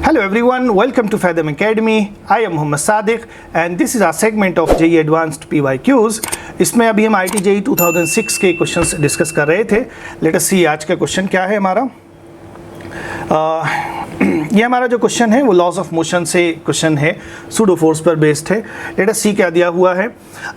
Hello everyone, welcome to Fathom Academy. I am Mohammad Sadiq and this is our segment of JEE Advanced PYQs. इसमें अभी हम IIT-JEE 2006 के questions discuss कर रहे थे. Late us सी आज का क्वेश्चन क्या है हमारा. ये हमारा जो क्वेश्चन है वो लॉज ऑफ मोशन से क्वेश्चन है, सूडो फोर्स पर बेस्ड है. लेट अस सी क्या दिया हुआ है.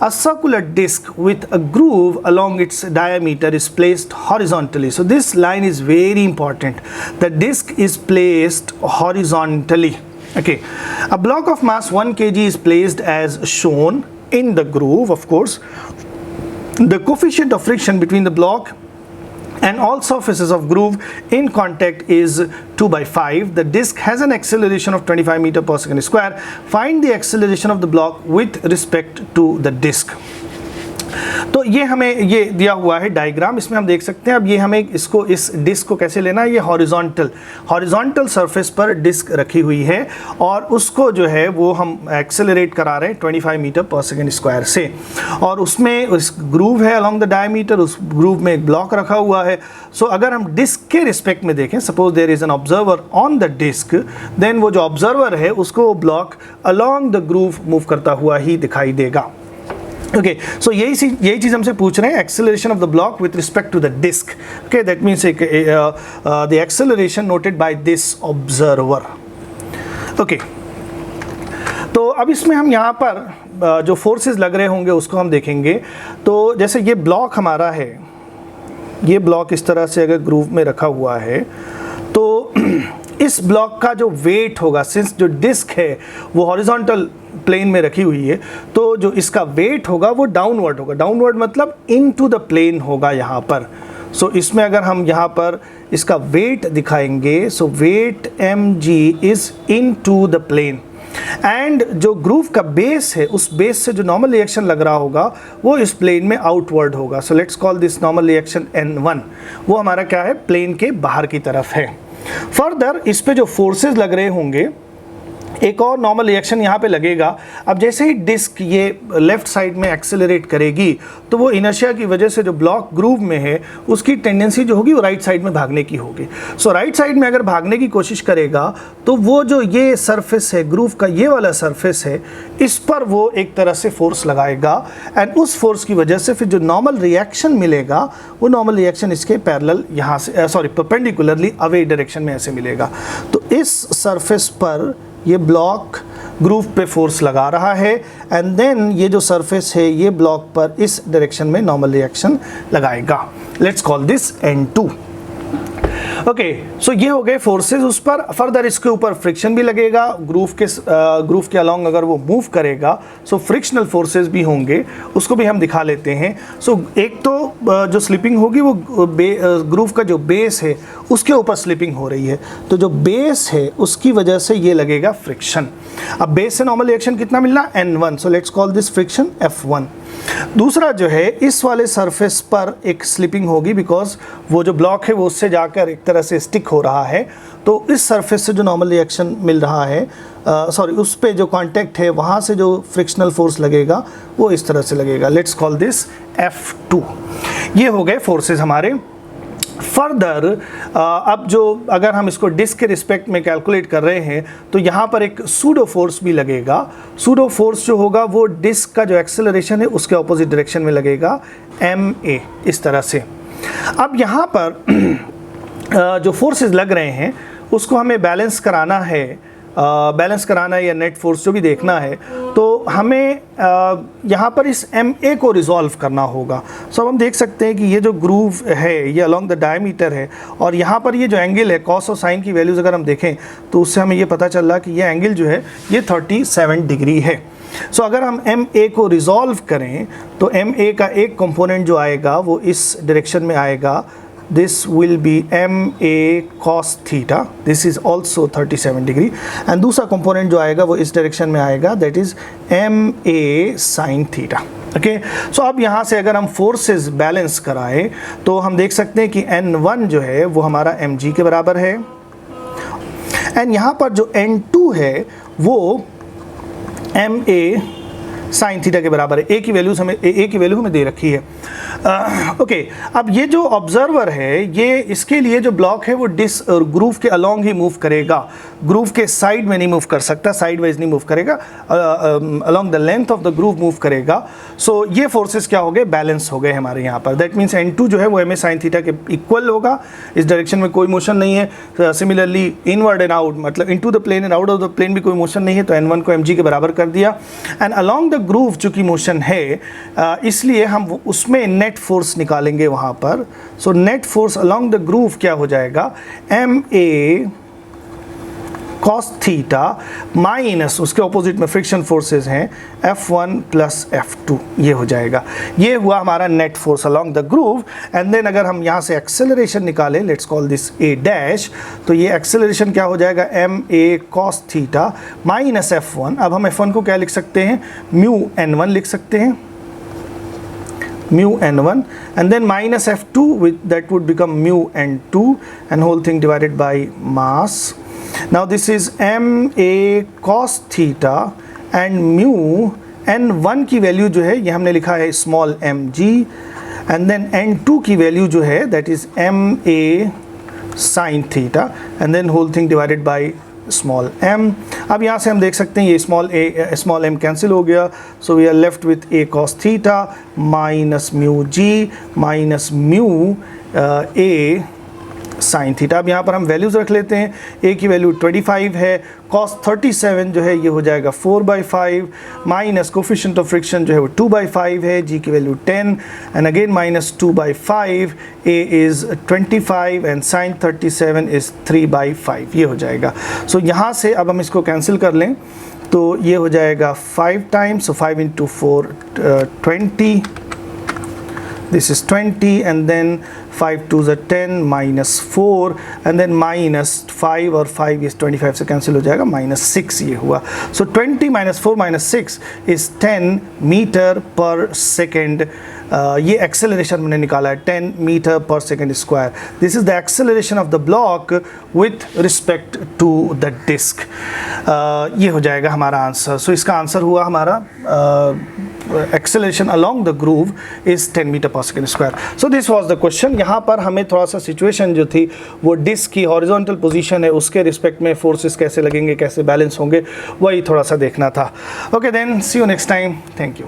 A circular disc with a groove along its diameter is placed horizontally. So this line is very important. The disc is placed horizontally. Okay, a block of mass 1 kg is placed as shown in the groove. Of course, the coefficient of friction between the block and all surfaces of groove in contact is 2/5. The disc has an acceleration of 25 meter per second square. Find the acceleration of the block with respect to the disc. तो ये हमें ये दिया हुआ है diagram, इसमें हम देख सकते हैं. अब ये हमें इसको इस डिस्क को कैसे लेना है. ये हॉरिजॉन्टल सरफेस पर डिस्क रखी हुई है और उसको जो है वो हम एक्सेलरेट करा रहे हैं 25 मीटर पर सेकेंड स्क्वायर से. और उसमें उस ग्रूव है अलोंग द डायमीटर, उस ग्रूव में एक ब्लॉक रखा हुआ है. सो अगर हम डिस्क के रिस्पेक्ट में देखें, suppose there is an observer on the disc, then वो जो ऑब्जर्वर है उसको block along the groove move करता हुआ ही दिखाई देगा. ओके, सो यही चीज़ हमसे पूछ रहे हैं, acceleration of the block with respect to the disc. Okay, that means the acceleration noted by this observer. Okay, तो अब इसमें हम यहाँ पर जो फोर्सेस लग रहे होंगे उसको हम देखेंगे. तो जैसे ये ब्लॉक हमारा है, ये ब्लॉक इस तरह से अगर ग्रूव में रखा हुआ है तो इस ब्लॉक का जो वेट होगा, सिंस जो डिस्क है वो हॉरिजॉन्टल प्लेन में रखी हुई है, तो जो इसका वेट होगा वो डाउनवर्ड होगा. डाउनवर्ड मतलब इनटू द प्लेन होगा यहाँ पर. सो इसमें अगर हम यहाँ पर इसका वेट दिखाएंगे, so weight mg is into the plane. And जो ग्रूव का बेस है, उस बेस से जो नॉर्मल रिएक्शन लग रहा होगा वो इस प्लेन में आउटवर्ड होगा. So let's call this normal reaction n1. वो हमारा क्या है, प्लेन के बाहर की तरफ है. फर्दर इस पे जो फोर्सेस लग रहे होंगे, एक और नॉर्मल रिएक्शन यहाँ पे लगेगा. अब जैसे ही डिस्क ये लेफ्ट साइड में एक्सेलरेट करेगी तो वो इनर्शिया की वजह से जो ब्लॉक ग्रूव में है उसकी टेंडेंसी जो होगी वो राइट साइड में भागने की होगी. सो राइट साइड में अगर भागने की कोशिश करेगा तो वो जो ये सरफेस है ग्रूव का, ये वाला सरफेस है, इस पर वो एक तरह से फोर्स लगाएगा. एंड उस फोर्स की वजह से फिर जो नॉर्मल रिएक्शन मिलेगा वो नॉर्मल रिएक्शन इसके पैरेलल यहाँ से परपेंडिकुलरली अवे डायरेक्शन में ऐसे मिलेगा. तो इस सरफेस पर ये ब्लॉक ग्रूव पे फोर्स लगा रहा है एंड देन ये जो सरफेस है ये ब्लॉक पर इस डायरेक्शन में नॉर्मल रिएक्शन लगाएगा. Let's call this N2. Okay, so ये हो गए फोर्सेस उस पर. फर्दर इसके ऊपर फ्रिक्शन भी लगेगा ग्रूव के अलोंग अगर वो मूव करेगा. सो फ्रिक्शनल फोर्सेस भी होंगे, उसको भी हम दिखा लेते हैं. सो एक तो जो स्लिपिंग होगी वो ग्रूव का जो बेस है उसके ऊपर स्लिपिंग हो रही है, तो जो बेस है उसकी वजह से ये लगेगा फ्रिक्शन. अब बेस से नॉर्मल रिएक्शन कितना मिलना, N1. So let's call this friction F1. दूसरा जो है, इस वाले सरफेस पर एक स्लिपिंग होगी बिकॉज वो जो ब्लॉक है वो उससे जाकर एक तरह से स्टिक हो रहा है. तो इस सरफेस से जो नॉर्मल रिएक्शन मिल रहा है, उस पे जो कांटेक्ट है वहाँ से जो फ्रिक्शनल फोर्स लगेगा वो इस तरह से लगेगा. Let's call this F2. ये हो गए फोर्सेस हमारे. फर्दर अब जो अगर हम इसको डिस्क के रिस्पेक्ट में कैलकुलेट कर रहे हैं तो यहाँ पर एक सूडो फोर्स भी लगेगा. सूडो फोर्स जो होगा वो डिस्क का जो एक्सेलरेशन है उसके ऑपोजिट डायरेक्शन में लगेगा, ma, इस तरह से. अब यहाँ पर जो फोर्सेस लग रहे हैं उसको हमें बैलेंस कराना है या नेट फोर्स जो भी देखना है, तो हमें यहाँ पर इस ma को रिजॉल्व करना होगा. सो हम देख सकते हैं कि ये जो ग्रूव है ये अलोंग द डायमीटर है और यहाँ पर ये जो एंगल है, कॉस और साइन की वैल्यूज़ अगर हम देखें तो उससे हमें ये पता चल रहा है कि ये एंगल जो है ये 37 डिग्री है. सो अगर हम ma को रिजॉल्व करें तो ma का एक कंपोनेंट जो आएगा वो इस डायरेक्शन में आएगा. This will be ma cos theta. This is also 37 degree. And दूसरा कंपोनेंट जो आएगा वो इस डायरेक्शन में आएगा, that is ma sin theta. Okay, so अब यहाँ से अगर हम फोर्सेस बैलेंस कराएं तो हम देख सकते हैं कि N1 जो है वो हमारा mg के बराबर है एंड यहाँ पर जो N2 है वो ma साइन थीटा के बराबर है। ए की वैल्यूज हमें ए की वैल्यू हमें दे रखी है। ओके, अब ये जो ऑब्जर्वर है, ये इसके लिए जो ब्लॉक है वो डिस्क और ग्रूव के अलोंग ही मूव करेगा, ग्रूव के साइड में नहीं मूव कर सकता, साइड वाइज नहीं मूव करेगा, along the length of the groove move करेगा। सो ये फोर्सेस क्या हो गए, बैलेंस हो गए हमारे यहाँ पर। दैट मीन्स N2 जो है वो ma साइन थीटा के इक्वल होगा, इस डायरेक्शन में कोई मोशन नहीं है। सिमिलरली इनवर्ड एंड आउट, मतलब into the plane and out of the plane भी कोई मोशन नहीं है, तो N1 को mg के बराबर कर दिया। एंड अलोंग द ग्रूव चूंकि मोशन है, इसलिए हम उसमें नेट फोर्स निकालेंगे वहाँ पर। So net force along the groove क्या हो जाएगा, ma cos थीटा माइनस उसके ऑपोजिट में फ्रिक्शन फोर्सेस हैं F1 प्लस F2, ये हो जाएगा। ये हुआ हमारा net force along the groove. And then अगर हम यहाँ से एक्सेलरेशन निकालें, let's call this a dash, तो ये एक्सेलरेशन क्या हो जाएगा, ma cos theta minus F1। अब हम F1 को क्या लिख सकते हैं, म्यू n1 लिख सकते हैं, mu n1, and then minus f2, with that would become mu n2, and whole thing divided by mass. Now this is ma cos theta and mu n1 की वैल्यू जो है ये हमने लिखा है small mg, and then n2 की value जो है that is ma sin theta, and then whole thing divided by small m। अब यहाँ से हम देख सकते हैं ये स्मॉल m कैंसिल हो गया, so we are left with a cos theta minus mu g minus mu a sine theta. अब यहाँ पर हम वैल्यूज़ रख लेते हैं, a की वैल्यू 25 है, cos 37 जो है ये हो जाएगा 4/5, माइनस कोफिशिएंट ऑफ फ्रिक्शन जो है वो 2/5 है, g की value 10 and again minus 2/5, a is 25 and sine 37 is 3/5, ये हो जाएगा। सो यहाँ से अब हम इसको कैंसिल कर लें तो ये हो जाएगा 5 times, so 5 × 4 20, this is 20, and then 5 2s are 10 minus 4, and then minus 5 और 5 is 25 से कैंसिल हो जाएगा, minus 6 ये हुआ। So 20 minus 4 minus 6 is 10 metre पर सेकेंड। ये एक्सेलरेशन मैंने निकाला है 10 मीटर पर second square. This is the acceleration of the block with respect to the disc. ये हो जाएगा हमारा आंसर। सो इसका आंसर हुआ हमारा acceleration along the groove is 10 metre पर second square. So this was the question. यहाँ पर हमें थोड़ा सा सिचुएशन जो थी वो डिस्क की हॉरिजॉन्टल पोजीशन है उसके रिस्पेक्ट में फोर्सेस कैसे लगेंगे, कैसे बैलेंस होंगे, वही थोड़ा सा देखना था। Okay then, see you next time. Thank you.